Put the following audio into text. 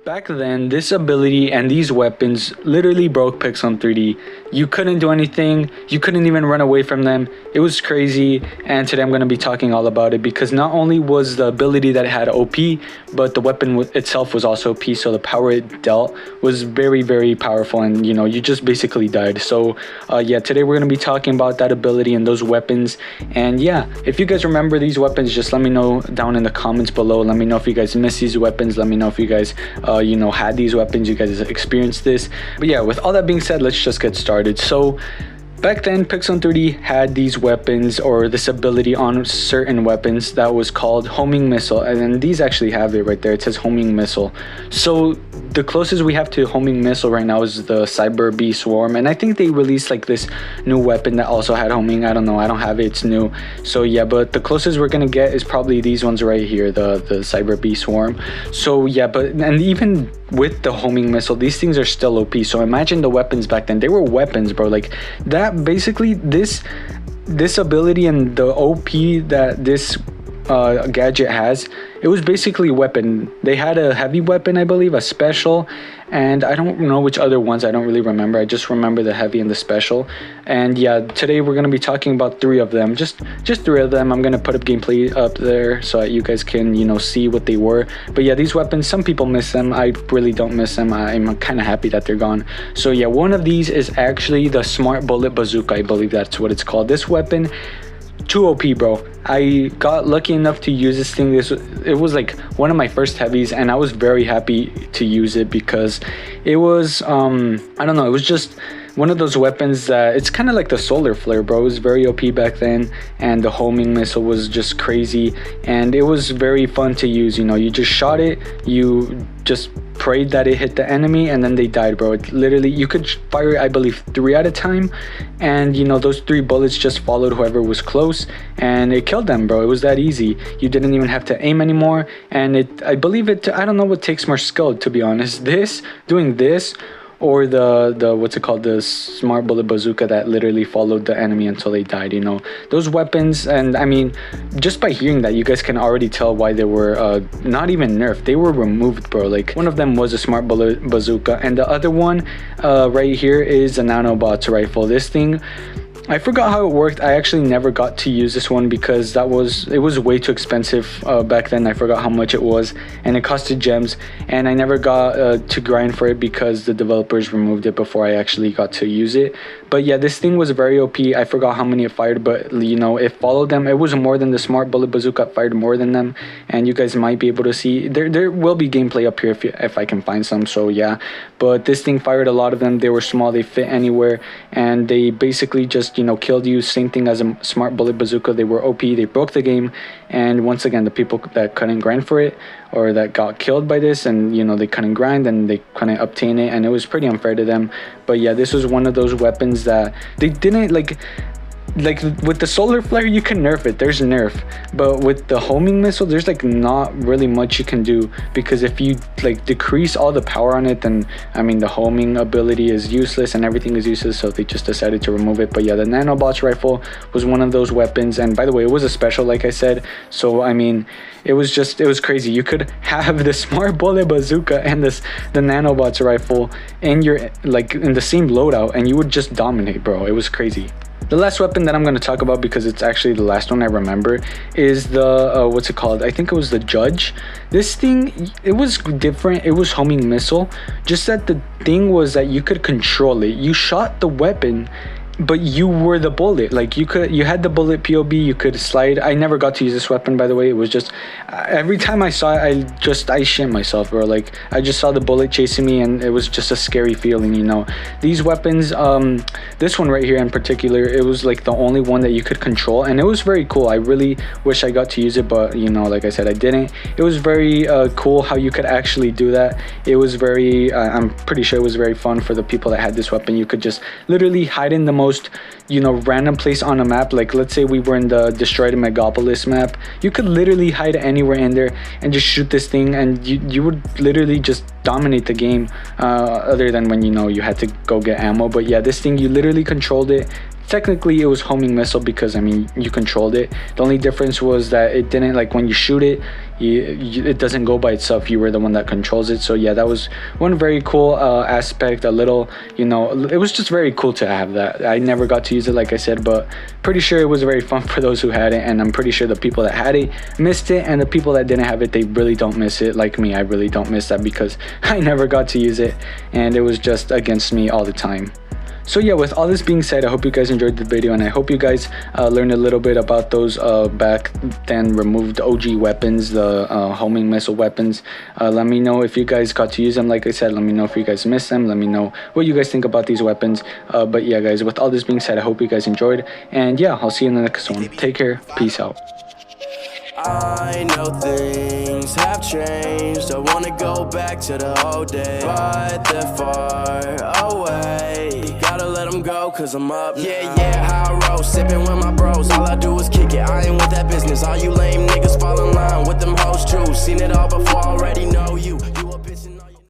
Back then, this ability and these weapons literally broke Pixel 3D. You couldn't do anything, you couldn't even run away from them. It was crazy, and today I'm going to be talking all about it because not only was the ability that it had OP, but the weapon itself was also OP, so the power it dealt was very, very powerful, and you just basically died. So yeah, today we're going to be talking about that ability and those weapons. And yeah, if you guys remember these weapons, just let me know down in the comments below. Let me know if you guys miss these weapons. Let me know if you guys had these weapons, you guys experienced this. But yeah, with all that being said, let's just get started. So back then, Pixel 3D had these weapons, or this ability on certain weapons, that was called homing missile. And then these actually have it right there. It says homing missile. So the closest we have to homing missile right now is the Cyber Bee Swarm. And I think they released like this new weapon that also had homing. I don't know. I don't have it. It's new. So yeah, but the closest we're going to get is probably these ones right here, the Cyber Bee Swarm. So yeah, and even with the homing missile, these things are still OP. So imagine the weapons back then. They were weapons, bro. Like that, basically this ability and the OP that this gadget has, it was basically a weapon. They had a heavy weapon, I believe, a special, and I don't know which other ones. I don't really remember. I just remember the heavy and the special. And yeah, today we're going to be talking about three of them, just three of them. I'm going to put up gameplay up there so that you guys can see what they were. But yeah, these weapons, some people miss them. I really don't miss them. I'm kind of happy that they're gone. So yeah, one of these is actually the Smart Bullet Bazooka. I believe that's what it's called. This weapon, too OP, bro. I got lucky enough to use this thing. It was like one of my first heavies, and I was very happy to use it because it was I don't know, it was just one of those weapons that it's kind of like the solar flare, bro. It was very OP back then, and the homing missile was just crazy, and it was very fun to use. You just shot it, you just prayed that it hit the enemy, and then they died, bro. It literally, you could fire, I believe, 3 at a time, and those 3 bullets just followed whoever was close, and it killed them, bro. It was that easy. You didn't even have to aim anymore, and I believe I don't know what takes more skill, to be honest. Doing this, or the what's it called, the Smart Bullet Bazooka that literally followed the enemy until they died. Those weapons. And I mean, just by hearing that, you guys can already tell why they were not even nerfed. They were removed, bro. Like, one of them was a Smart Bullet Bazooka, and the other one right here is a Nanobots rifle. This thing, I forgot how it worked. I actually never got to use this one because it was way too expensive back then. I forgot how much it was, and it costed gems, and I never got to grind for it because the developers removed it before I actually got to use it. But yeah, this thing was very OP. I forgot how many it fired, but it followed them. It was more than the Smart Bullet Bazooka. It fired more than them, and you guys might be able to see. There will be gameplay up here if I can find some. So yeah, but this thing fired a lot of them. They were small, they fit anywhere, and they basically just killed you. Same thing as a Smart Bullet Bazooka. They were OP. They broke the game, and once again, the people that couldn't grind for it, or that got killed by this, and they couldn't grind and they couldn't obtain it, and it was pretty unfair to them. But yeah, this was one of those weapons that they didn't like with the solar flare, you can nerf it. There's nerf. But with the homing missile, there's like not really much you can do, because if you decrease all the power on it, then I mean the homing ability is useless and everything is useless. So they just decided to remove it. But yeah, the Nanobots rifle was one of those weapons, and by the way, it was a special, like I said. So I mean, it was crazy. You could have the Smart Bullet Bazooka and the Nanobots rifle in in the same loadout, and you would just dominate, bro. It was crazy. The last weapon that I'm going to talk about, because it's actually the last one I remember, is the what's it called? I think it was the Judge. This thing, it was different. It was homing missile, just that the thing was that you could control it. You shot the weapon, but you were the bullet. Like, you had the bullet POB, you could slide. I never got to use this weapon, by the way. It was just every time I saw it, I shit myself, bro. Like, I just saw the bullet chasing me, and it was just a scary feeling. These weapons, this one right here in particular, it was like the only one that you could control, and it was very cool. I really wish I got to use it, but like I said, I didn't. It was very cool how you could actually do that. It was very I'm pretty sure it was very fun for the people that had this weapon. You could just literally hide in the most random place on a map. Like, let's say we were in the Destroyed Megapolis map, you could literally hide anywhere in there and just shoot this thing, and you would literally just dominate the game, other than when you had to go get ammo. But yeah, this thing, you literally controlled it technically it was homing missile because I mean you controlled it. The only difference was that it didn't, like, when you shoot it, it doesn't go by itself. You were the one that controls it. So yeah, that was one very cool aspect. A little, you know, it was just very cool to have that. I never got to use it, like I said, but pretty sure it was very fun for those who had it, and I'm pretty sure the people that had it missed it, and the people that didn't have it, they really don't miss it. Like me, I really don't miss that because I never got to use it, and it was just against me all the time. So yeah, with all this being said, I hope you guys enjoyed the video, and I hope you guys learned a little bit about those back then removed OG weapons, the homing missile weapons. Let me know if you guys got to use them. Like I said, let me know if you guys missed them. Let me know what you guys think about these weapons. But yeah, guys, with all this being said, I hope you guys enjoyed, and yeah, I'll see you in the next one. Take care. Peace out. I know things have changed. I wanna go back to the old days, but they're far away. Gotta let them go, cause I'm up. Yeah, how I roll, sipping with my bros. All I do is kick it, I ain't with that business. All you lame niggas fall in line with them hoes too. Seen it all before, already know you.